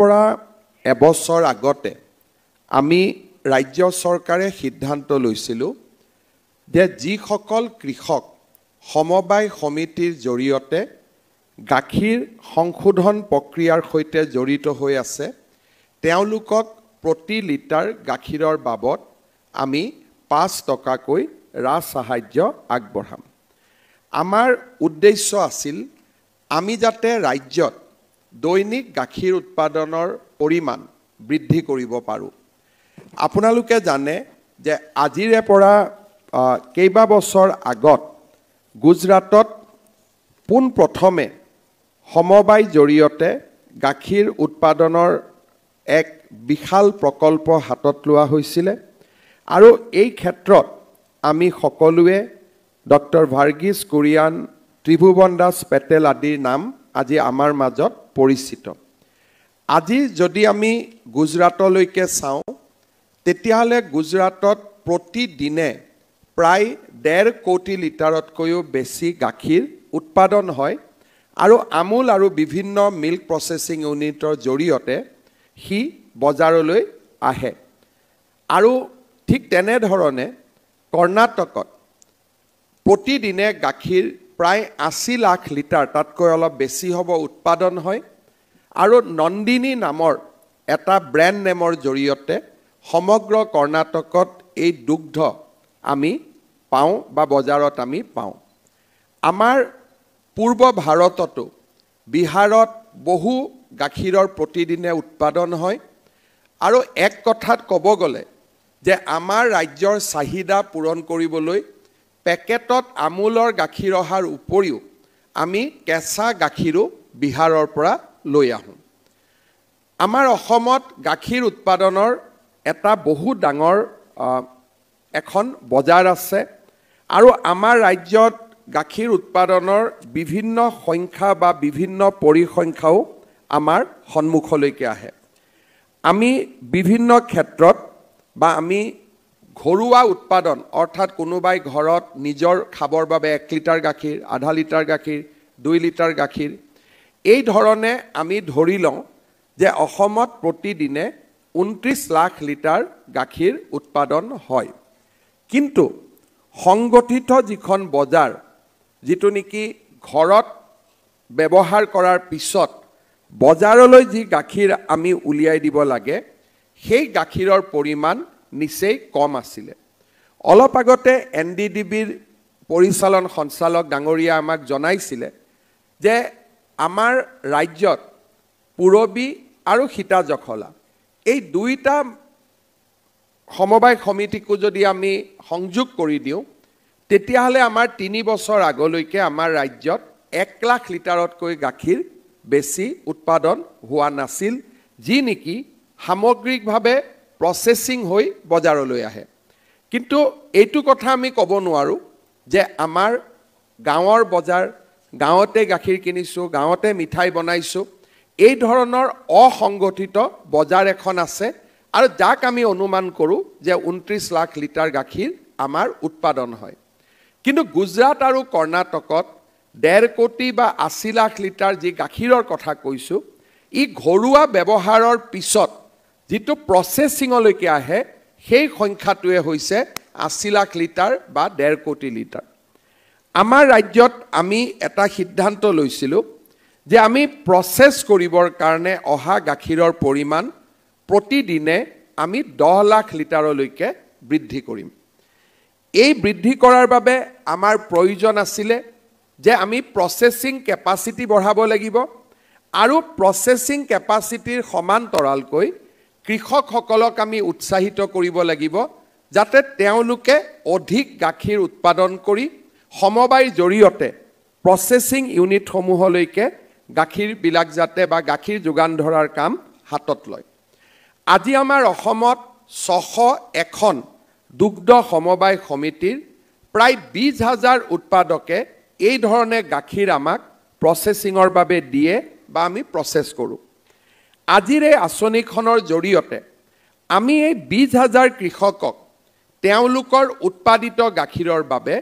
পৰা এবছৰ আগতে আমি ৰাজ্য চৰকাৰে সিদ্ধান্ত লৈছিলোঁ যে যিসকল কৃষক সমবায় সমিতিৰ জৰিয়তে গাখীৰ সংশোধন প্ৰক্ৰিয়াৰ সৈতে জড়িত হৈ আছে তেওঁলোকক প্ৰতি লিটাৰ গাখীৰৰ বাবদ আমি 5 টকাকৈ ৰাজ সাহায্য আগবঢ়াম। আমাৰ উদ্দেশ্য আছিল আমি যাতে ৰাজ্যত দৈনিক গাখীৰ উৎপাদনৰ পৰিমাণ বৃদ্ধি কৰিব পাৰোঁ। আপোনালোকে জানে যে আজিৰে পৰা কেইবা বছৰ আগত গুজৰাটত পোনপ্ৰথমে সমবায় জৰিয়তে গাখীৰ উৎপাদনৰ এক বিশাল প্ৰকল্প হাতত লোৱা হৈছিলে আৰু এই ক্ষেত্ৰত আমি সকলোৱে ডক্টৰ ভাৰ্গিছ কুৰিয়ান, ত্ৰিভুৱন দাস পেটেল আদিৰ নাম আজি আমাৰ মাজত পৰিচিত। আজি যদি আমি গুজৰাটলৈকে চাওঁ তেতিয়াহ'লে গুজৰাটত প্ৰতিদিনে প্ৰায় 1.5 কোটি লিটাৰতকৈও বেছি গাখীৰ উৎপাদন হয় আৰু আমুল আৰু বিভিন্ন মিল্ক প্ৰচেছিং ইউনিটৰ জৰিয়তে সি বজাৰলৈ আহে। আৰু ঠিক তেনেধৰণে কৰ্ণাটকত প্ৰতিদিনে গাখীৰ প্ৰায় 80 লাখ লিটাৰ তাতকৈ অলপ বেছি হ'ব উৎপাদন হয় আৰু নন্দিনী নামৰ এটা ব্ৰেণ্ড নেমৰ জৰিয়তে সমগ্ৰ কৰ্ণাটকত এই দুগ্ধ আমি পাওঁ বা বজাৰত আমি পাওঁ। আমাৰ পূৰ্ব ভাৰততো বিহাৰত বহু গাখীৰৰ প্ৰতিদিনে উৎপাদন হয় আৰু এক কথাত ক'ব গ'লে যে আমাৰ ৰাজ্যৰ চাহিদা পূৰণ কৰিবলৈ পেকেটত আমুলৰ গাখীৰ অহাৰ উপৰিও আমি কেঁচা গাখীৰো বিহাৰৰ পৰা লৈ আহোঁ। আমাৰ অসমত গাখীৰ উৎপাদনৰ এটা বহু ডাঙৰ এখন বজাৰ আছে আৰু আমাৰ ৰাজ্যত গাখীৰ উৎপাদনৰ বিভিন্ন সংখ্যা বা বিভিন্ন পৰিসংখ্যাও আমাৰ সন্মুখলৈকে আহে। আমি বিভিন্ন ক্ষেত্ৰত বা আমি ঘৰুৱা উৎপাদন অৰ্থাৎ কোনোবাই ঘৰত নিজৰ খাবৰ বাবে 1 লিটাৰ গাখীৰ, আধা লিটাৰ গাখীৰ, 2 লিটাৰ গাখীৰ এই ধৰণে আমি ধৰি লওঁ যে অসমত প্ৰতিদিনে 29 লাখ লিটাৰ গাখীৰ উৎপাদন হয়। কিন্তু সংগঠিত যিখন বজাৰ যিটো নেকি ঘৰত ব্যৱহাৰ কৰাৰ পিছত বজাৰলৈ যি গাখীৰ আমি উলিয়াই দিব লাগে সেই গাখীৰৰ পৰিমাণ নিচেই কম আছিলে। অলপ আগতে NDDBৰ পৰিচালন সঞ্চালক ডাঙৰীয়া আমাক জনাইছিলে যে আমাৰ ৰাজ্যত পুৰবী আৰু সীতাজখলা এই দুইটা সমবায় সমিতিকো যদি আমি সংযোগ কৰি দিওঁ তেতিয়াহ'লে আমাৰ 3 বছৰ আগলৈকে আমাৰ ৰাজ্যত 1 লাখ লিটাৰতকৈ গাখীৰ বেছি উৎপাদন হোৱা নাছিল, যি নেকি সামগ্ৰিকভাৱে প্ৰচেছিং হৈ বজাৰলৈ আহে। কিন্তু এইটো কথা আমি ক'ব নোৱাৰোঁ যে আমাৰ গাঁৱৰ বজাৰ, গাঁৱতে গাখীৰ কিনিছোঁ, গাঁৱতে মিঠাই বনাইছোঁ, এই ধৰণৰ অসংগঠিত বজাৰ এখন আছে আৰু যাক আমি অনুমান কৰোঁ যে 29 লাখ লিটাৰ গাখীৰ আমাৰ উৎপাদন হয়। কিন্তু গুজৰাট আৰু কৰ্ণাটকত 1.5 কোটি বা 80 লাখ লিটাৰ যি গাখীৰৰ কথা কৈছোঁ ই ঘৰুৱা ব্যৱহাৰৰ পিছত যিটো প্ৰচেছিঙলৈকে আহে সেই সংখ্যাটোৱে হৈছে 80 লাখ লিটাৰ বা 1.5 কোটি লিটাৰ। আমাৰ ৰাজ্যত আমি এটা সিদ্ধান্ত লৈছিলোঁ যে আমি প্ৰচেছ কৰিবৰ কাৰণে অহা গাখীৰৰ পৰিমাণ প্ৰতিদিনে আমি 10 লাখ লিটাৰলৈকে বৃদ্ধি কৰিম। এই বৃদ্ধি কৰাৰ বাবে আমাৰ প্ৰয়োজন আছিলে যে আমি প্ৰচেছিং কেপাচিটি বঢ়াব লাগিব আৰু প্ৰচেছিং কেপাচিটিৰ সমান্তৰালকৈ কৃষকসকলক আমি উৎসাহিত কৰিব লাগিব যাতে তেওঁলোকে অধিক গাখীৰ উৎপাদন কৰি সমবায়ৰ জৰিয়তে প্ৰচেছিং ইউনিটসমূহলৈকে গাখীৰবিলাক যাতে বা গাখীৰ যোগান ধৰাৰ কাম হাতত লয়। আজি আমাৰ অসমত 601খন দুগ্ধ সমবায় সমিতিৰ প্ৰায় 20,000 উৎপাদকে এই ধৰণে গাখীৰ আমাক প্ৰচেছিঙৰ বাবে দিয়ে বা আমি প্ৰচেছ কৰোঁ। আজিৰ এই আঁচনিখনৰ জৰিয়তে আমি এই 20,000 কৃষকক তেওঁলোকৰ উৎপাদিত গাখীৰৰ বাবে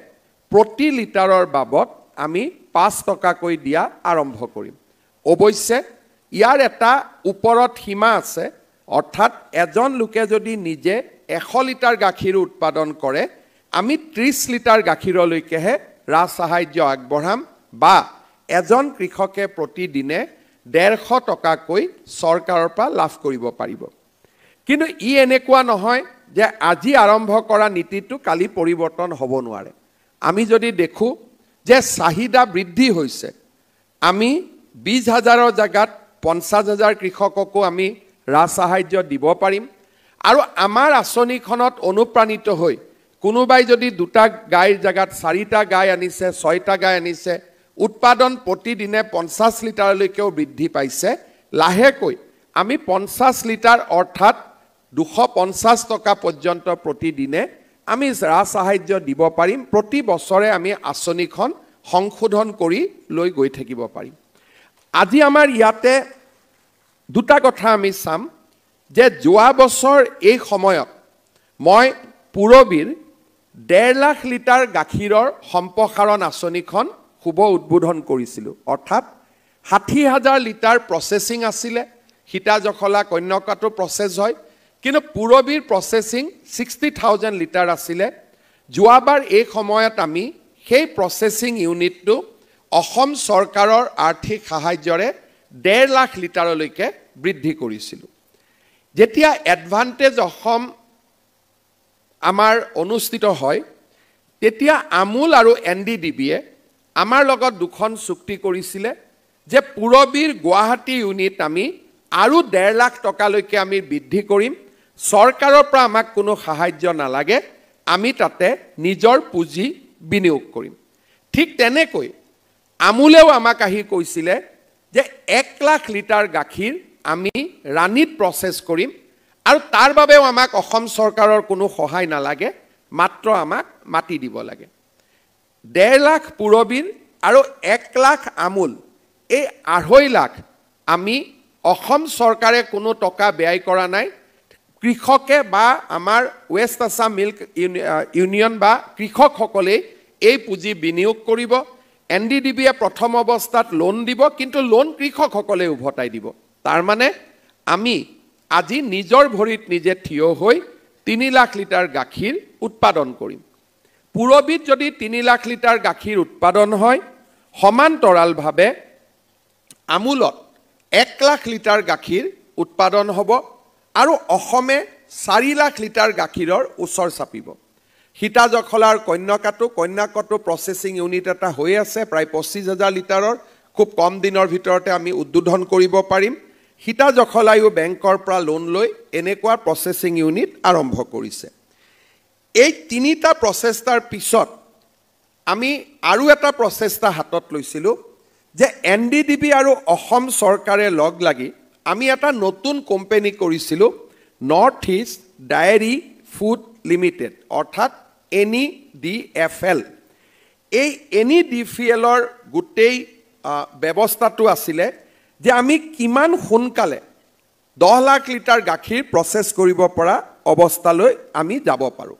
প্ৰতি লিটাৰৰ বাবদ আমি 5 টকাকৈ দিয়া আৰম্ভ কৰিম। অৱশ্যে ইয়াৰ এটা ওপৰত সীমা আছে অৰ্থাৎ এজন লোকে যদি নিজে 100 লিটাৰ গাখীৰ উৎপাদন কৰে আমি 30 লিটাৰ গাখীৰলৈকেহে ৰাজসাহায্য আগবঢ়াম বা এজন কৃষকে প্ৰতিদিনে 150 টকাকৈ চৰকাৰৰ পৰা লাভ কৰিব পাৰিব কিন্তু ই এনেকুৱা নহয় যে আজি আৰম্ভ কৰা নীতিটো কালি পৰিৱৰ্তন হ'ব নোৱাৰে আমি যদি দেখো যে চাহিদা বৃদ্ধি হৈছে আমি 20,000ৰ জায়গাত 50,000 কৃষককো আমি ৰাজসাহায্য দিব পাৰিম আৰু আমাৰ আঁচনিখনত অনুপ্ৰাণিত হৈ কোনোবাই যদি 2টা গাইৰ জায়গাত 4টা গাই আনিছে 6টা গাই আনিছে উৎপাদন প্ৰতিদিনে 50 লিটাৰলৈকেও বৃদ্ধি পাইছে লাহেকৈ আমি 50 লিটাৰ অৰ্থাৎ 250 টকা পৰ্যন্ত প্ৰতিদিনে আমি ৰাজসাহায্য দিব পাৰিম প্ৰতি বছৰে আমি আঁচনিখন সংশোধন কৰি লৈ গৈ থাকিব পাৰিম আজি আমাৰ ইয়াতে দুটা কথা আমি চাম যে যোৱা বছৰ এই সময়ত মই পুৰবীৰ 1.5 লাখ লিটাৰ গাখীৰৰ সম্প্ৰসাৰণ আঁচনিখন শুভ উদ্বোধন কৰিছিলোঁ অৰ্থাৎ 60,000 লিটাৰ প্ৰসেসিং আছিলে হিতা জখলা কন্যাকাটো প্ৰসেস হয় কিন্তু পুৰবীৰ প্ৰসেসিং 60,000 লিটাৰ আছিলে যোৱাবাৰ এই সময়ত আমি সেই প্ৰসেসিং ইউনিটটো অসম চৰকাৰৰ আৰ্থিক সাহায্যৰে 1.5 লাখ লিটাৰলৈকে বৃদ্ধি কৰিছিলোঁ যেতিয়া এডভান্টেজ অসম আমাৰ অনুষ্ঠিত হয় তেতিয়া আমুল আৰু এনডিডিবিয়ে আমাৰ লগত দুখন চুক্তি কৰিছিলে যে পুৰবীৰ গুৱাহাটী ইউনিট আমি আৰু 1.5 লাখ টকালৈকে আমি বৃদ্ধি কৰিম চৰকাৰৰ পৰা আমাক কোনো সাহায্য নালাগে আমি তাতে নিজৰ পুঁজি বিনিয়োগ কৰিম ঠিক তেনেকৈ আমুলেও আমাক আহি কৈছিলে যে 1 লাখ লিটাৰ গাখীৰ আমি ৰাণীত প্ৰসেস কৰিম আৰু তাৰ বাবেও আমাক অসম চৰকাৰৰ কোনো সহায় নালাগে মাত্ৰ আমাক মাটি দিব লাগে 1.5 লাখ পুৰবীৰ আৰু 1 লাখ আমুল এই 2.5 লাখ আমি অসম চৰকাৰে কোনো টকা ব্যয় কৰা নাই কৃষকে বা আমাৰ ৱেষ্ট আসাম মিল্ক ইউনিয়ন বা কৃষকসকলে এই পুঁজি বিনিয়োগ কৰিব এনডিডিবিয়ে প্ৰথম অৱস্থাত লোন দিব কিন্তু লোন কৃষকসকলে উভতাই দিব তাৰ মানে আমি আজি নিজৰ ভৰিত নিজে থিয় হৈ 3 লাখ লিটাৰ গাখীৰ উৎপাদন কৰিম পুৰবীত যদি 3 লাখ লিটাৰ গাখীৰ উৎপাদন হয় সমান্তৰালভাৱে আমুলত 1 লাখ লিটাৰ গাখীৰ উৎপাদন হ'ব আৰু অসমে 4 লাখ লিটাৰ গাখীৰৰ ওচৰ চাপিব হিতা জখলাৰ কন্যাকাটো প্ৰসেসিং ইউনিট এটা হৈ আছে প্ৰায় 25,000 লিটাৰৰ খুব কম দিনৰ ভিতৰতে আমি উদ্বোধন কৰিব পাৰিম হিতা জখলায়ো বেংকৰ পৰা লোন লৈ এনেকুৱা প্ৰসেসিং ইউনিট আৰম্ভ কৰিছে এই তিনিটা প্ৰচেষ্টাৰ পিছত আমি আৰু এটা প্ৰচেষ্টা হাতত লৈছিলোঁ যে এনডিডিবি আৰু অসম চৰকাৰে লগ লাগি আমি এটা নতুন কোম্পানী কৰিছিলোঁ north east diary food limited অৰ্থাৎ NEDFL এই NEDFLৰ গোটেই ব্যৱস্থাটো আছিলে যে আমি কিমান সোনকালে 10 লাখ লিটাৰ গাখীৰ প্ৰসেস কৰিব পৰা অৱস্থালৈ আমি যাব পাৰোঁ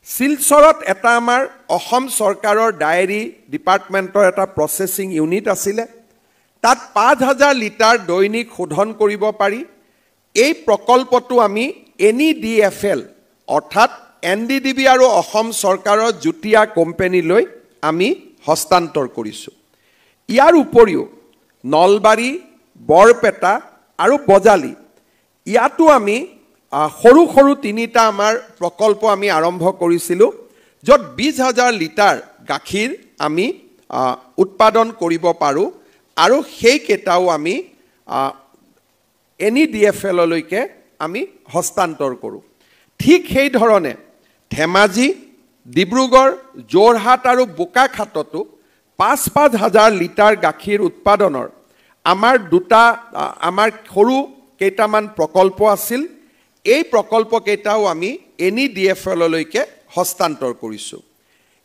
শিলচৰত এটা আমাৰ অসম চৰকাৰৰ ডায়েৰী ডিপাৰ্টমেণ্টৰ এটা প্ৰসেসিং ইউনিট আছিলে তাত 5,000 লিটাৰ দৈনিক শোধন কৰিব পাৰি এই প্ৰকল্পটো আমি NEDFL অৰ্থাৎ এনডিডিবি আৰু অসম চৰকাৰৰ যুটীয়া কোম্পানীলৈ আমি হস্তান্তৰ কৰিছোঁ ইয়াৰ উপৰিও নলবাৰী বৰপেটা আৰু বজালি ইয়াতো আমি সৰু সৰু তিনিটা আমাৰ প্ৰকল্প আমি আৰম্ভ কৰিছিলোঁ য'ত 20,000 লিটাৰ গাখীৰ আমি উৎপাদন কৰিব পাৰোঁ আৰু সেই কেইটাও আমি NEDFLলৈকে আমি হস্তান্তৰ কৰোঁ ঠিক সেই ধৰণে ধেমাজি ডিব্ৰুগড় যোৰহাট আৰু বোকাখাততো 5,000 লিটাৰ গাখীৰ উৎপাদনৰ আমাৰ আমাৰ সৰু কেইটামান প্ৰকল্প আছিল এই প্ৰকল্প কেইটাও আমি NEDFLলৈকে হস্তান্তৰ কৰিছোঁ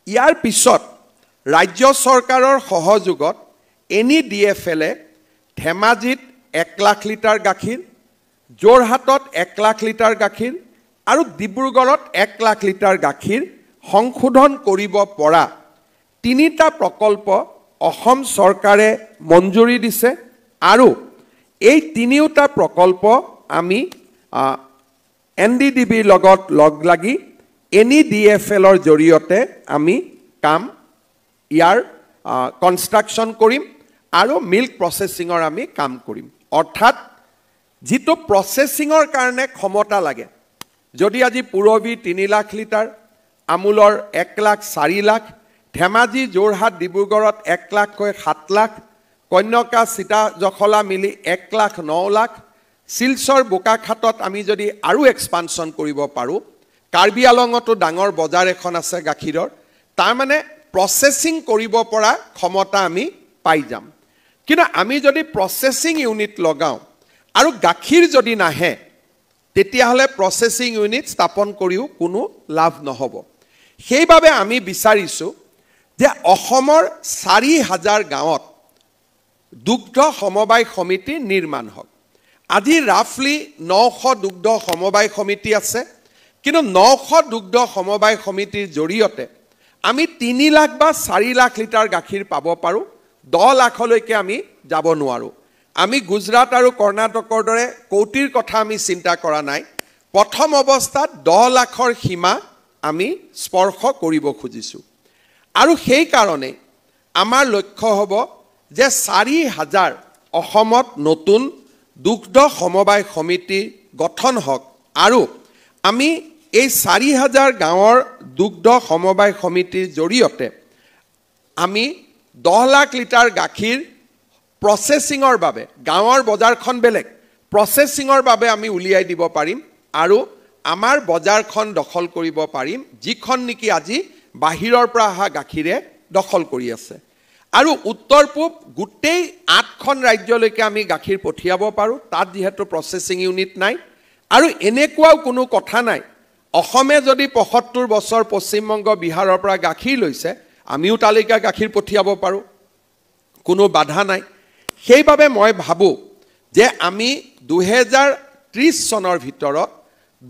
ইয়াৰ পিছত ৰাজ্য চৰকাৰৰ সহযোগত NEDFLে ধেমাজিত 1 লাখ লিটাৰ গাখীৰ যোৰহাটত 1 লাখ লিটাৰ গাখীৰ আৰু ডিব্ৰুগড়ত 1 লাখ লিটাৰ গাখীৰ সংশোধন কৰিব পৰা তিনিটা প্ৰকল্প অসম চৰকাৰে মঞ্জুৰি দিছে আৰু এই তিনিওটা প্ৰকল্প আমি NDDBৰ লগত লগ লাগি NEDFLৰ জৰিয়তে আমি কাম ইয়াৰ কনষ্ট্ৰাকশ্যন কৰিম আৰু মিল্ক প্ৰচেছিঙৰ আমি কাম কৰিম অৰ্থাৎ যিটো প্ৰচেছিঙৰ কাৰণে ক্ষমতা লাগে যদি আজি পুৰবী 3 লাখ লিটাৰ আমুলৰ 1 লাখ 4 লাখ ধেমাজি যোৰহাট ডিব্ৰুগড়ত 1 লাখ কৈ 7 লাখ কন্যকা সীতা জখলা মিলি 1 লাখ 9 লাখ শিলচৰ বোকাখাটত আমি যদি আৰু এক্সপানশন কৰিব পাৰো কাৰ্বি আলঙতো ডাঙৰ বজাৰ এখন আছে গাখীৰৰ তাৰ মানে প্ৰচেছিং কৰিব পৰা ক্ষমতা আমি পাই যাম কিন্তু আমি যদি প্ৰচেছিং ইউনিট লগাও আৰু গাখীৰ যদি নাহে তেতিয়াহলে প্ৰচেছিং ইউনিট স্থাপন কৰিও কোনো লাভ নহব সেইভাবে আমি বিচাৰিছো যে অসমৰ 4000 গাঁৱত দুগ্ধ সমবায় সমিতি নিৰ্মাণ হওক আজি ৰাফলি 900 দুগ্ধ সমবায় সমিতি আছে কিন্তু 900 দুগ্ধ সমবায় সমিতিৰ জৰিয়তে আমি 3 লাখ বা 4 লাখ লিটাৰ গাখীৰ পাব পাৰো 10 লাখলৈকে আমি যাব নোৱাৰো আমি গুজৰাট আৰু কৰ্ণাটকৰ দৰে কোটিৰ কথা আমি চিন্তা কৰা নাই প্ৰথম অৱস্থাত 10 লাখৰ সীমা আমি স্পৰ্শ কৰিব খুজিছো আৰু সেই কাৰণে আমাৰ লক্ষ্য হ'ব যে 4000 অসমত নতুন দুগ্ধ সমবায় সমিতি গঠন হওক আৰু আমি এই 4000 গাঁৱৰ দুগ্ধ সমবায় সমিতিৰ জৰিয়তে আমি 10 লাখ লিটাৰ গাখীৰ প্ৰচেছিঙৰ বাবে গাঁৱৰ বজাৰখন বেলেগ প্ৰচেছিঙৰ বাবে আমি উলিয়াই দিব পাৰিম আৰু আমাৰ বজাৰখন দখল কৰিব পাৰিম যিখন নেকি আজি বাহিৰৰ পৰা অহা গাখীৰে দখল কৰি আছে আৰু উত্তৰ পূব গোটেই 8খন ৰাজ্যলৈকে আমি গাখীৰ পঠিয়াব পাৰো তাত যেহেতু প্ৰচেছিং ইউনিট নাই আৰু এনেকুৱাও কোনো কথা নাই অসমে যদি 75 বছৰ পশ্চিমবংগ বিহাৰৰ পৰা গাখীৰ লৈছে আমিও তালিকা গাখীৰ পঠিয়াব পাৰো কোনো বাধা নাই সেইভাবে মই ভাবো যে আমি 2030 চনৰ ভিতৰত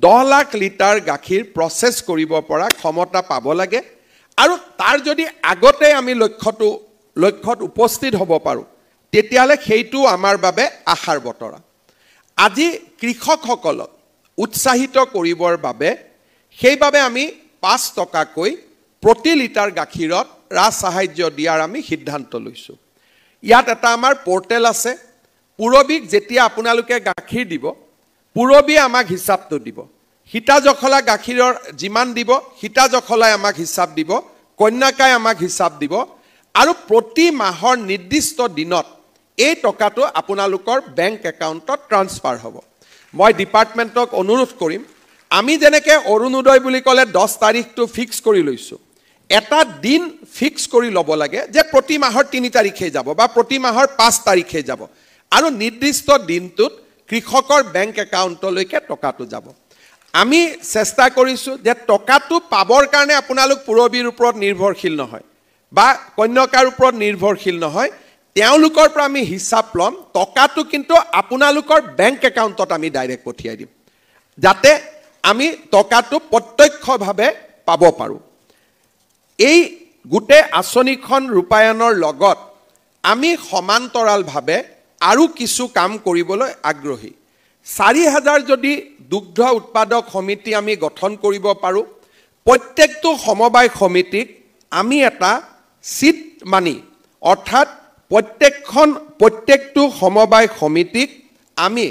10 লাখ লিটাৰ গাখীৰ প্ৰচেছ কৰিব পৰা ক্ষমতা পাব লাগে আৰু তাৰ যদি আগতে আমি লক্ষ্যত উপস্থিত হ'ব পাৰো তেতিয়ালে সেইটো আমাৰ বাবে আশাৰ বতৰা আজি কৃষকসকলক উৎসাহিত কৰিবৰ বাবে সেইভাবে আমি 5 টকাকৈ প্ৰতি লিটাৰ গাখীৰত ৰাজ সাহায্য দিয়াৰ আমি সিদ্ধান্ত লৈছো ইয়াত এটা আমাৰ পোৰ্টেল আছে পুৰবীক যেতিয়া আপোনালোকে গাখীৰ দিব পুৰবী আমাক হিচাপটো দিব হিতা জখলা গাখীৰৰ যিমান দিব হিতা জখলাই আমাক হিচাপ দিব কন্যাকাই আমাক হিচাপ দিব আৰু প্ৰতি মাহৰ নিৰ্দিষ্ট দিনত এই টকাটো আপোনালোকৰ বেংক একাউণ্টত ট্ৰান্সফাৰ হ'ব মই ডিপাৰ্টমেণ্টক অনুৰোধ কৰিম আমি যেনেকৈ অৰুণোদয় বুলি ক'লে 10 তাৰিখটো ফিক্স কৰি লৈছো এটা দিন ফিক্স কৰি ল'ব লাগে যে প্ৰতি মাহৰ 3 তাৰিখে যাব বা প্ৰতি মাহৰ 5 তাৰিখে যাব আৰু নিৰ্দিষ্ট দিনটোত কৃষকৰ বেংক একাউণ্টলৈকে টকাটো যাব আমি চেষ্টা কৰিছো যে টকাটো পাবৰ কাৰণে আপোনালোক পুৰবীৰ ওপৰত নিৰ্ভৰশীল নহয় বা কন্যাকাৰ ওপৰত নিৰ্ভৰশীল নহয় তেওঁলোকৰ পৰা আমি হিচাপ লম টকাটো কিন্তু আপোনালোকৰ বেংক একাউণ্টত আমি ডাইৰেক্ট পঠিয়াই দিম যাতে আমি টকাটো প্ৰত্যক্ষভাৱে পাব পাৰো এই গুটে আঁচনিখন ৰূপায়নৰ লগত আমি সমান্তৰালভাৱে আৰু কিছু কাম কৰিবলৈ আগ্ৰহী 4000 যদি দুগ্ধ উৎপাদক সমিতি আমি গঠন কৰিব পাৰো প্ৰত্যেকটো সমবায় সমিতিক আমি এটা সিট মানি অৰ্থাৎ প্ৰত্যেকটো সমবায় সমিতিক আমি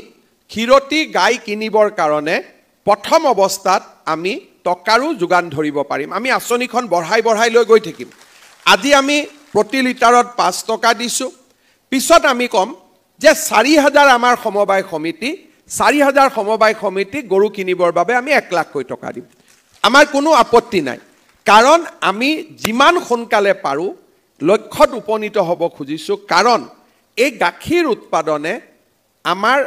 ক্ষীৰতী গাই কিনিবৰ কাৰণে প্ৰথম অৱস্থাত আমি টকাৰো যোগান ধৰিব পাৰিম আমি আঁচনিখন বঢ়াই লৈ গৈ থাকিম আজি আমি প্ৰতি লিটাৰত 5 টকা দিছো পিছত আমি কম যে 4000 আমাৰ সমবায় সমিতি 4000 সমবায় সমিতি গৰু কিনিবৰ বাবে আমি 1 লাখ কৈ টকা দিম আমাৰ কোনো আপত্তি নাই কাৰণ আমি যিমান সোনকালে পাৰো লক্ষ্যত উপনীত হ'ব খুজিছো কাৰণ এই গাখীৰ উৎপাদনে আমাৰ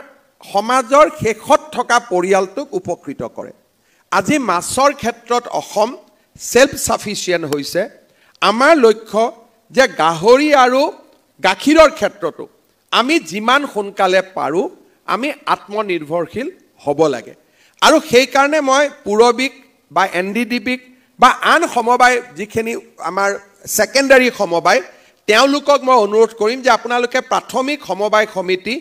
সমাজৰ শেষত থকা পৰিয়ালটোক উপকৃত কৰে আজি মাছৰ ক্ষেত্ৰত অসম সেলফ সাফিচিয়েন্ট হৈছে আমাৰ লক্ষ্য যে গাহৰি আৰু গাখীৰৰ ক্ষেত্ৰতো আমি যিমান সোনকালে পাৰো আমি আত্মনিৰ্ভৰশীল হ'ব লাগে আৰু সেই কাৰণে মই পুৰবীক বা NDDBক বা আন সমবায় যিখিনি আমাৰ সেকেন্ডাৰী সমবায় তেওঁলোকক মই অনুৰোধ কৰিম যে আপোনালোকে প্ৰাথমিক সমবায় সমিতি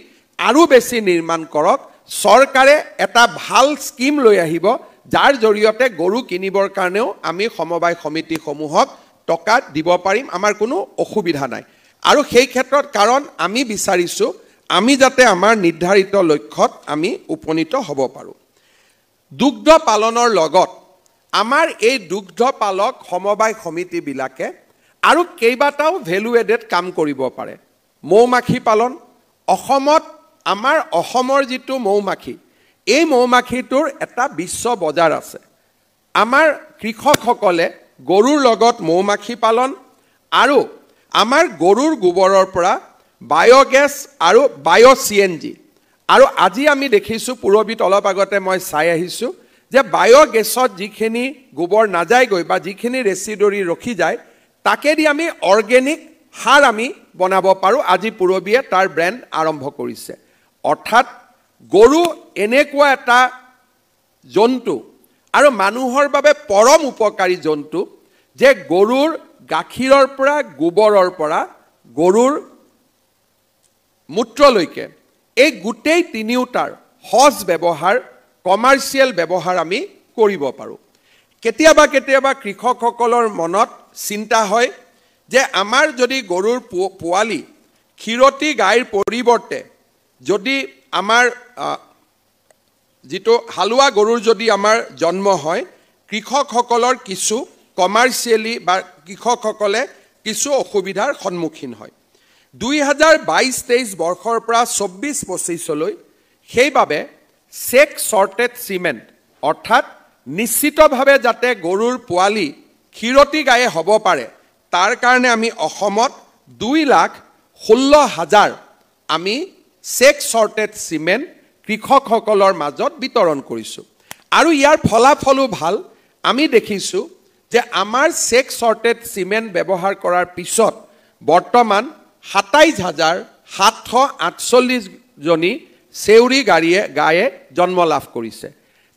আৰু বেছি নিৰ্মাণ কৰক চৰকাৰে এটা ভাল স্কিম লৈ আহিব যাৰ জৰিয়তে গৰু কিনিবৰ কাৰণেও আমি সমবায় সমিতিসমূহক টকা দিব পাৰিম আমাৰ কোনো অসুবিধা নাই আৰু সেই ক্ষেত্ৰত কাৰণ আমি বিচাৰিছোঁ আমি যাতে আমাৰ নিৰ্ধাৰিত লক্ষ্যত আমি উপনীত হ'ব পাৰোঁ দুগ্ধ পালনৰ লগত আমাৰ এই দুগ্ধ পালক সমবায় সমিতিবিলাকে আৰু কেইবাটাও ভেলু এডেড কাম কৰিব পাৰে মৌমাখি পালন অসমত আমাৰ অসমৰ যিটো মৌমাখি এই মৌমাখিটোৰ এটা বিশ্ব বজাৰ আছে আমাৰ কৃষকসকলে গৰুৰ লগত মৌমাখি পালন আৰু আমাৰ গৰুৰ গোবৰৰ পৰা বায়োগেছ আৰু বায়ো চিএনজি আৰু আজি আমি দেখিছোঁ পুৰবিত অলপ আগতে মই চাই আহিছোঁ যে বায়োগেছত যিখিনি গোবৰ নাযায়গৈ বা যিখিনি ৰেচিডৰি ৰখি যায় তাকেদি আমি অৰ্গেনিক সাৰ আমি বনাব পাৰোঁ আজি পুৰবিয়ে তাৰ ব্ৰেণ্ড আৰম্ভ কৰিছে অৰ্থাৎ গৰু এনেকুৱা এটা জন্তু আৰু মানুহৰ বাবে পৰম উপকাৰী জন্তু যে গৰুৰ গাখীৰৰ পৰা গোবৰৰ পৰা গৰুৰ মূত্ৰলৈকে এই গোটেই তিনিওটাৰ সজ ব্যৱহাৰ কমাৰ্চিয়েল ব্যৱহাৰ আমি কৰিব পাৰোঁ কেতিয়াবা কেতিয়াবা কৃষকসকলৰ মনত চিন্তা হয় যে আমাৰ যদি গৰুৰ পোৱালি ক্ষীৰতী গাইৰ পৰিৱৰ্তে যদি আমাৰ যিটো হালোৱা গৰুৰ যদি আমাৰ জন্ম হয় কৃষকসকলৰ কিছু কমাৰ্চিয়েলি বা কৃষকসকলে কিছু অসুবিধাৰ সন্মুখীন হয় 2022-23 বৰ্ষৰ পৰা 24-25লৈ সেইবাবে চেক চৰ্টেড চিমেণ্ট অৰ্থাৎ নিশ্চিতভাৱে যাতে গৰুৰ পোৱালি ক্ষীৰতী গায়ে হ'ব পাৰে তাৰ কাৰণে আমি অসমত 2,16,000 আমি চেক চৰ্টেড চিমেণ্ট কৃষকসকলৰ মাজত বিতৰণ কৰিছোঁ আৰু ইয়াৰ ফলাফলো ভাল আমি দেখিছোঁ যে আমাৰ চেক চৰ্টেড চিমেণ্ট ব্যৱহাৰ কৰাৰ পিছত বৰ্তমান 27,748 জনী চেউৰী গায়ে জন্ম লাভ কৰিছে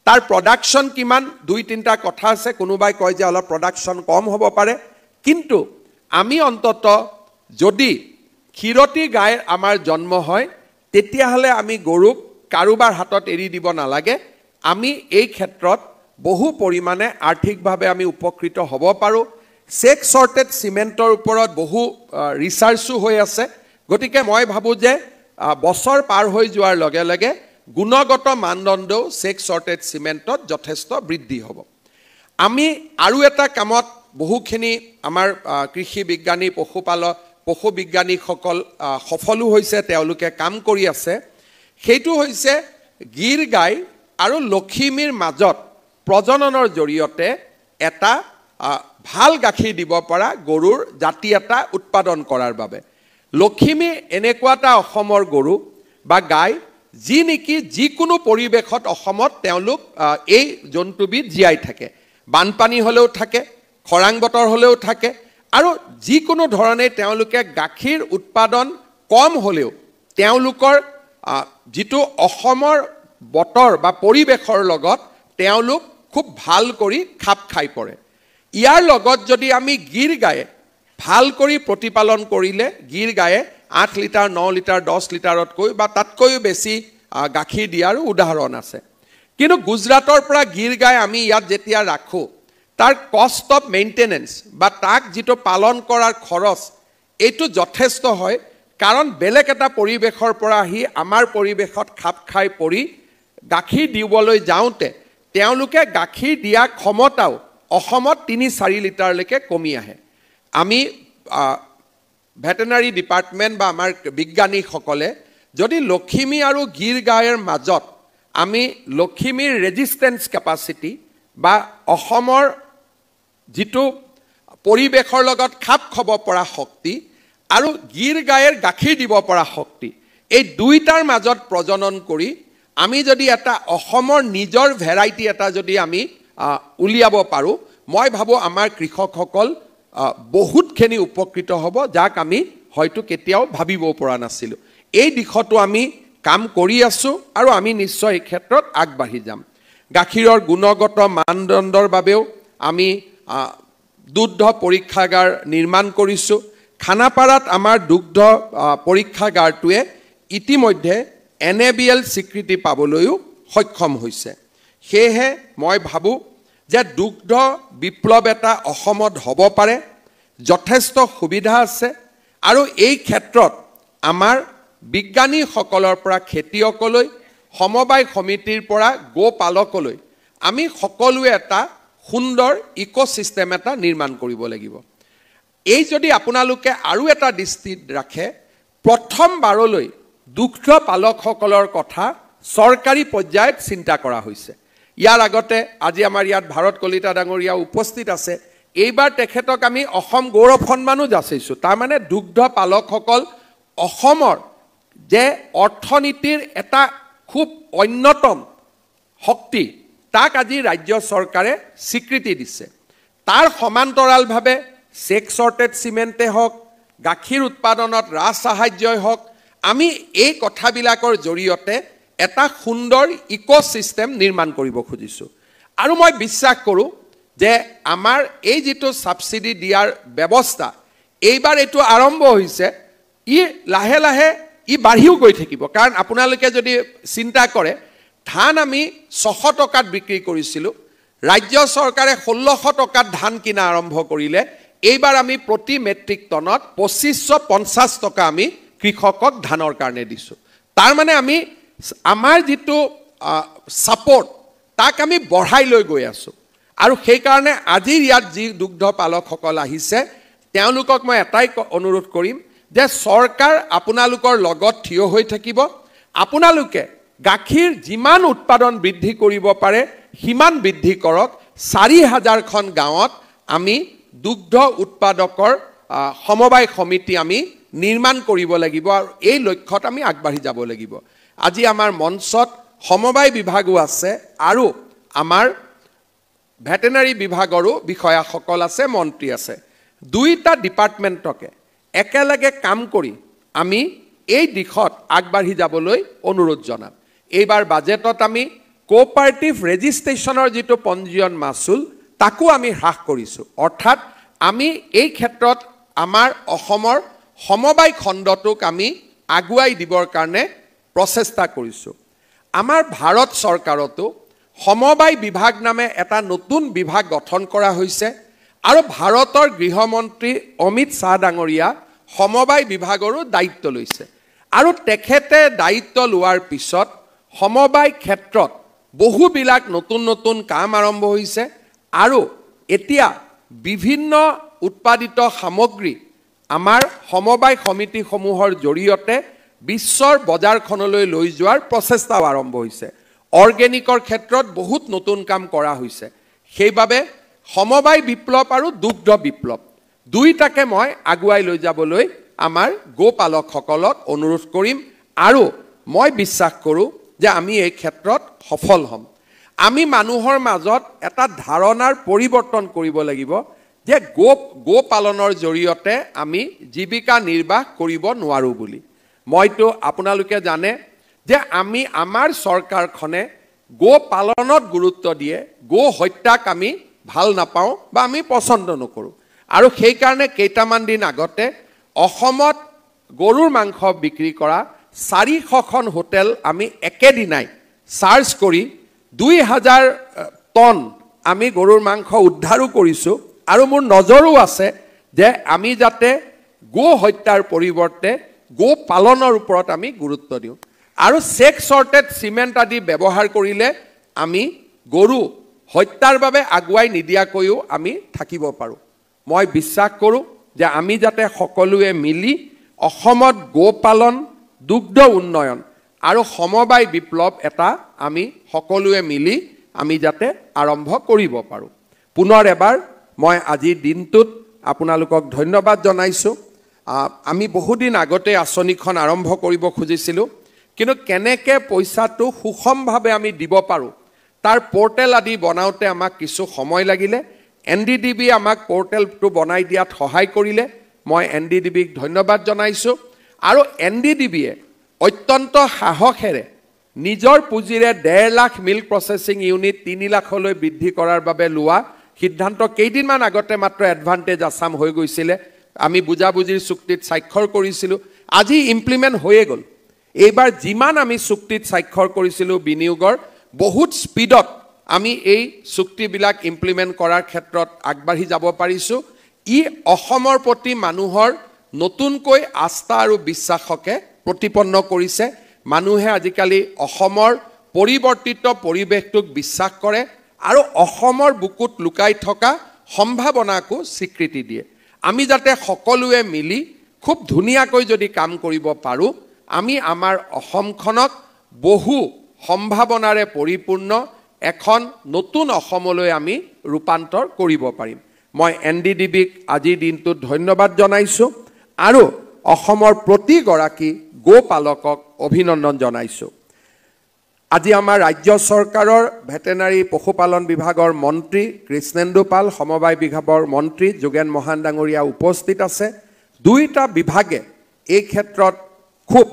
তাৰ প্ৰডাকশ্যন কিমান 2-3টা কথা আছে কোনোবাই কয় যে অলপ প্ৰডাকশ্যন কম হ'ব পাৰে কিন্তু আমি অন্তত যদি ক্ষীৰতী গাইৰ আমাৰ জন্ম হয় তেতিয়াহ'লে আমি গৰুক কাৰোবাৰ হাতত এৰি দিব নালাগে আমি এই ক্ষেত্ৰত বহু পৰিমাণে আৰ্থিকভাৱে আমি উপকৃত হ'ব পাৰোঁ চেক চৰ্টেড চিমেণ্টৰ ওপৰত বহু ৰিচাৰ্চো হৈ আছে গতিকে মই ভাবোঁ যে বছৰ পাৰ হৈ যোৱাৰ লগে লগে গুণগত মানদণ্ডও চেক চৰ্টেড চিমেণ্টত যথেষ্ট বৃদ্ধি হ'ব আমি আৰু এটা কামত বহুখিনি আমাৰ কৃষি বিজ্ঞানী পশু বিজ্ঞানীসকল সফলো হৈছে তেওঁলোকে কাম কৰি আছে সেইটো হৈছে গিৰ গাই আৰু লখিমীৰ মাজত প্ৰজননৰ জৰিয়তে এটা ভাল গাখীৰ দিব পৰা গৰুৰ জাতি এটা উৎপাদন কৰাৰ বাবে লখিমী এনেকুৱা এটা অসমৰ গৰু বা গাই যি নেকি যিকোনো পৰিৱেশত অসমত তেওঁলোক এই জন্তুবিধ জীয়াই থাকে বানপানী হ'লেও থাকে খৰাং বতৰ হ'লেও থাকে আৰু যিকোনো ধৰণে তেওঁলোকে গাখীৰ উৎপাদন কম হ'লেও তেওঁলোকৰ যিটো অসমৰ বতৰ বা পৰিৱেশৰ লগত তেওঁলোক খুব ভাল কৰি খাপ খাই পৰে ইয়াৰ লগত যদি আমি গিৰ গায়ে ভাল কৰি প্ৰতিপালন কৰিলে গিৰ গায়ে 8 লিটাৰ 9 লিটাৰ 10 লিটাৰতকৈ বা তাতকৈও বেছি গাখীৰ দিয়াৰ উদাহৰণ আছে কিন্তু গুজৰাটৰ পৰা গিৰ গাই আমি ইয়াত যেতিয়া ৰাখোঁ তাৰ কষ্ট অফ মেইনটেনেন্স বা তাক যিটো পালন কৰাৰ খৰচ এইটো যথেষ্ট হয় কাৰণ বেলেগ এটা পৰিৱেশৰ পৰা আহি আমাৰ পৰিৱেশত খাপ খাই পৰি গাখীৰ দিবলৈ যাওঁতে তেওঁলোকে গাখীৰ দিয়া ক্ষমতাও অসমত 3-4 লিটাৰলৈকে কমি আহে আমি ভেটেনাৰী ডিপাৰ্টমেণ্ট বা আমাৰ বিজ্ঞানীসকলে যদি লখিমী আৰু গিৰ গাইৰ মাজত আমি লখিমীৰ ৰেজিষ্টেন্স কেপাচিটি বা অসমৰ যিটো পৰিৱেশৰ লগত খাপ খাব পৰা শক্তি আৰু গিৰ গাইৰ গাখীৰ দিব পৰা শক্তি এই দুইটাৰ মাজত প্ৰজনন কৰি আমি যদি এটা অসমৰ নিজৰ ভেৰাইটি এটা যদি আমি উলিয়াব পাৰোঁ মই ভাবোঁ আমাৰ কৃষকসকল বহুতখিনি উপকৃত হ'ব যাক আমি হয়তো কেতিয়াও ভাবিব পৰা নাছিলোঁ এই দিশতো আমি কাম কৰি আছোঁ আৰু আমি নিশ্চয় এই ক্ষেত্ৰত আগবাঢ়ি যাম গাখীৰৰ গুণগত মানদণ্ডৰ বাবেও আমি দুগ্ধ পৰীক্ষাগাৰ নিৰ্মাণ কৰিছোঁ খানাপাৰাত আমাৰ দুগ্ধ পৰীক্ষাগাৰটোৱে ইতিমধ্যে NABL স্বীকৃতি পাবলৈও সক্ষম হৈছে সেয়েহে মই ভাবো যে দুগ্ধ বিপ্লৱ এটা অসমত হ'ব পাৰে যথেষ্ট সুবিধা আছে আৰু এই ক্ষেত্ৰত আমাৰ বিজ্ঞানীসকলৰ পৰা খেতিয়কলৈ সমবায় সমিতিৰ পৰা গোপালকলৈ আমি সকলোৱে এটা সুন্দৰ ইকোসিস্টেম এটা নিৰ্মাণ কৰিব লাগিব এই যদি আপোনালোকে আৰু এটা দৃষ্টিত ৰাখে প্ৰথমবাৰলৈ দুগ্ধ পালকসকলৰ কথা চৰকাৰী পৰ্যায়ত চিন্তা কৰা হৈছে ইয়াৰ আগতে আজি আমাৰ ইয়াত ভাৰত কলিতা ডাঙৰীয়া উপস্থিত আছে এইবাৰ তেখেতক আমি অসম গৌৰৱ সন্মানো যাচিছো তাৰ মানে দুগ্ধ পালকসকল অসমৰ যে অৰ্থনীতিৰ এটা খুব অন্যতম শক্তি তাক আজি ৰাজ্য চৰকাৰে স্বীকৃতি দিছে তাৰ সমান্তৰালভাৱে চেক শৰ্টেজ সিমেন্টে হওক গাখীৰ উৎপাদনত ৰাজ সাহায্যই হওক আমি এই কথাবিলাকৰ জৰিয়তে এটা সুন্দৰ ইকোসিস্টেম নিৰ্মাণ কৰিব খুজিছো আৰু মই বিশ্বাস কৰোঁ যে আমাৰ এই যেটো সাবসিডি দিয়াৰ ব্যৱস্থা এইবাৰ এটো আৰম্ভ হৈছে ই লাহে লাহে ই বাঢ়িও গৈ থাকিব কাৰণ আপোনালোকে যদি চিন্তা কৰে ধান আমি 600 টকাত বিক্ৰী কৰিছিলো ৰাজ্য চৰকাৰে 1600 টকাত ধান কিনা আৰম্ভ কৰিলে এইবাৰ আমি প্ৰতি মেট্ৰিক টনত 2550 টকা আমি কৃষকক ধানৰ কাৰণে দিছো তাৰ মানে আমি আমাৰ যেটো সাপোৰ্ট তাক আমি বঢ়াই লৈ গৈ আছো আৰু সেই কাৰণে আজি ইয়াত যি দুগ্ধ পালকসকল আহিছে তেওঁলোকক মই এটাই অনুৰোধ কৰিম যে চৰকাৰ আপোনালোকৰ লগত থিয় হৈ থাকিব আপোনালোকে গাখীৰ যিমান উৎপাদন বৃদ্ধি কৰিব পাৰে হিমান বৃদ্ধি কৰক 4000 খন গাঁৱত আমি দুগ্ধ উৎপাদকৰ সমবায় সমিতি আমি নিৰ্মাণ কৰিব লাগিব আৰু এই লক্ষ্যত আমি আগবাঢ়ি যাব লাগিব আজি আমাৰ মঞ্চত সমবায় বিভাগও আছে আৰু আমাৰ ভেটেনাৰী বিভাগৰো বিষয়াসকল আছে মন্ত্ৰী আছে দুইটা ডিপাৰ্টমেণ্টকে একেলগে কাম কৰি আমি এই দিশত আগবাঢ়ি যাবলৈ অনুৰোধ জনাম এইবাৰ বাজেটত আমি কোঅপাৰেটিভ ৰেজিষ্ট্ৰেচনৰ যেটো পঞ্জীয়ন মাসুল তাকো আমি হ্ৰাস কৰিছো অৰ্থাৎ আমি এই ক্ষেত্ৰত আমাৰ অসমৰ সমবায় খণ্ডটোক আমি আগুৱাই দিবৰ কাৰণে প্ৰচেষ্টা কৰিছো আমাৰ ভাৰত চৰকাৰতো সমবায় বিভাগ নামে এটা নতুন বিভাগ গঠন কৰা হৈছে আৰু ভাৰতৰ গৃহমন্ত্ৰী অমিত শাহ ডাঙৰীয়া সমবায় বিভাগৰো দায়িত্ব লৈছে আৰু তেখেতে দায়িত্ব লোৱাৰ পিছত সমবায় ক্ষেত্ৰত বহুবিলাক নতুন নতুন কাম আৰম্ভ হৈছে আৰু এতিয়া বিভিন্ন উৎপাদিত সামগ্ৰী আমাৰ সমবায় সমিতিসমূহৰ জৰিয়তে বিশ্বৰ বজাৰখনলৈ লৈ যোৱাৰ প্ৰচেষ্টাও আৰম্ভ হৈছে অৰ্গেনিকৰ ক্ষেত্ৰত বহুত নতুন কাম কৰা হৈছে সেইবাবে সমবায় বিপ্লৱ আৰু দুগ্ধ বিপ্লৱ দুইটাকে মই আগুৱাই লৈ যাবলৈ আমাৰ গোপালকসকলক অনুৰোধ কৰিম আৰু মই বিশ্বাস কৰোঁ যে আমি এই ক্ষেত্ৰত সফল হ'ম আমি মানুহৰ মাজত এটা ধাৰণাৰ পৰিৱৰ্তন কৰিব লাগিব যে গোপালনৰ জৰিয়তে আমি জীৱিকা নিৰ্বাহ কৰিব নোৱাৰো বুলি মইতো আপোনালোকে জানে যে আমি আমাৰ চৰকাৰখনে গোপালনত গুৰুত্ব দিয়ে গো হত্যাক আমি ভাল নাপাওঁ বা আমি পছন্দ নকৰোঁ আৰু সেই কাৰণে কেইটামান দিন আগতে অসমত গৰুৰ মাংস বিক্ৰী কৰা 400খন হোটেল আমি একেদিনাই চাৰ্জ কৰি 2000 টন আমি গৰুৰ মাংস উদ্ধাৰো কৰিছো আৰু মোৰ নজৰো আছে যে আমি যাতে গো হত্যাৰ পৰিৱৰ্তে গো পালনৰ ওপৰত আমি গুৰুত্ব দিওঁ আৰু চেক শৰ্টেজ সিমেন্ট আদি ব্যৱহাৰ কৰিলে আমি গৰু হত্যাৰ বাবে আগুৱাই নিদিয়াকৈও আমি থাকিব পাৰোঁ মই বিশ্বাস কৰোঁ যে আমি যাতে সকলোৱে মিলি অসমত গোপালন দুগ্ধ উন্নয়ন আৰু সমবায় বিপ্লৱ এটা আমি সকলোৱে মিলি আমি যাতে আৰম্ভ কৰিব পাৰোঁ পুনৰ এবাৰ মই আজিৰ দিনটোত আপোনালোকক ধন্যবাদ জনাইছোঁ আমি বহুদিন আগতে আঁচনিখন আৰম্ভ কৰিব খুজিছিলোঁ কিন্তু কেনেকৈ পইচাটো সুষমভাৱে আমি দিব পাৰোঁ তাৰ পোৰ্টেল আদি বনাওঁতে আমাক কিছু সময় লাগিলে NDDB আমাক পোৰ্টেলটো বনাই দিয়াত সহায় কৰিলে মই NDDBক ধন্যবাদ জনাইছোঁ আৰু NDDBয়ে অত্যন্ত সাহসেৰে নিজৰ পুঁজিৰে 1.5 লাখ মিল্ক প্ৰসেসিং ইউনিট 3 লাখলৈ বৃদ্ধি কৰাৰ বাবে লোৱা সিদ্ধান্ত কেইদিনমান আগতে মাত্ৰ এডভান্টেজ আসাম হৈ গৈছিলে আমি বুজাবুজিৰ চুক্তিত স্বাক্ষৰ কৰিছিলোঁ আজি ইমপ্লিমেন্ট হৈয়ে গ'ল এইবাৰ যিমান আমি চুক্তিত স্বাক্ষৰ কৰিছিলোঁ বিনিয়োগৰ বহুত স্পীডত আমি এই চুক্তিবিলাক ইমপ্লিমেণ্ট কৰাৰ ক্ষেত্ৰত আগবাঢ়ি যাব পাৰিছোঁ ই অসমৰ প্ৰতি মানুহৰ নতুনকৈ আস্থা আৰু বিশ্বাসকে প্ৰতিপন্ন কৰিছে মানুহে আজিকালি অসমৰ পৰিৱৰ্তিত পৰিৱেশটোক বিশ্বাস কৰে আৰু অসমৰ বুকুত লুকাই থকা সম্ভাৱনাকো স্বীকৃতি দিয়ে আমি যাতে সকলোৱে মিলি খুব ধুনীয়াকৈ যদি কাম কৰিব পাৰোঁ আমি আমাৰ অসমখনক বহু সম্ভাৱনাৰে পৰিপূৰ্ণ এখন নতুন অসমলৈ আমি ৰূপান্তৰ কৰিব পাৰিম মই NDDBক আজিৰ দিনটোত ধন্যবাদ জনাইছোঁ আৰু অসমৰ প্ৰতিগৰাকী গোপালকক অভিনন্দন জনাইছোঁ আজি আমাৰ ৰাজ্য চৰকাৰৰ ভেটেনাৰী পশুপালন বিভাগৰ মন্ত্ৰী কৃষ্ণেন্দু পাল সমবায় বিভাগৰ মন্ত্ৰী যোগেন মহান ডাঙৰীয়া উপস্থিত আছে দুইটা বিভাগে এই ক্ষেত্ৰত খুব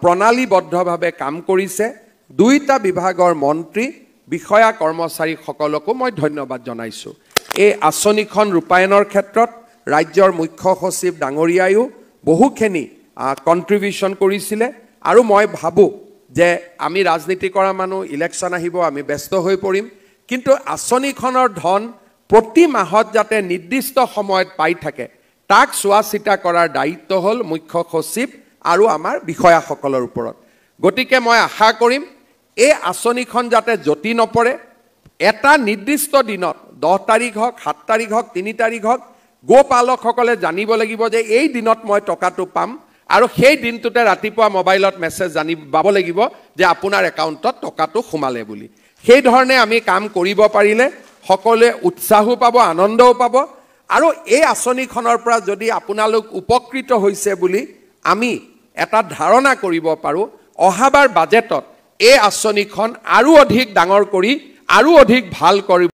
প্ৰণালীবদ্ধভাৱে কাম কৰিছে দুইটা বিভাগৰ মন্ত্ৰী বিষয়া কৰ্মচাৰীসকলকো মই ধন্যবাদ জনাইছোঁ এই আঁচনিখন ৰূপায়ণৰ ক্ষেত্ৰত ৰাজ্যৰ মুখ্য সচিব ডাঙৰীয়ায়ো বহুখিনি কণ্ট্ৰিবিউশ্যন কৰিছিলে আৰু মই ভাবোঁ যে আমি ৰাজনীতি কৰা মানুহ ইলেকশ্যন আহিব আমি ব্যস্ত হৈ পৰিম কিন্তু আঁচনিখনৰ ধন প্ৰতি মাহত যাতে নিৰ্দিষ্ট সময়ত পাই থাকে তাক চোৱা চিতা কৰাৰ দায়িত্ব হ'ল মুখ্য সচিব আৰু আমাৰ বিষয়াসকলৰ ওপৰত গতিকে মই আশা কৰিম এই আঁচনিখন যাতে জটি নপৰে এটা নিৰ্দিষ্ট দিনত 10 তাৰিখ হওক 7 তাৰিখ হওক 3 তাৰিখ হওক গোপালকসকলে জানিব লাগিব যে এই দিনত মই টকাটো পাম আৰু সেই দিনটোতে ৰাতিপুৱা মোবাইলত মেছেজ পাব লাগিব যে আপোনাৰ একাউণ্টত টকাটো সোমালে বুলি সেই ধৰণে আমি কাম কৰিব পাৰিলে সকলোৱে উৎসাহো পাব আনন্দও পাব আৰু এই আঁচনিখনৰ পৰা যদি আপোনালোক উপকৃত হৈছে বুলি আমি এটা ধাৰণা কৰিব পাৰোঁ অহাবাৰ বাজেটত এই আঁচনিখন আৰু অধিক ডাঙৰ কৰি আৰু অধিক ভাল কৰিব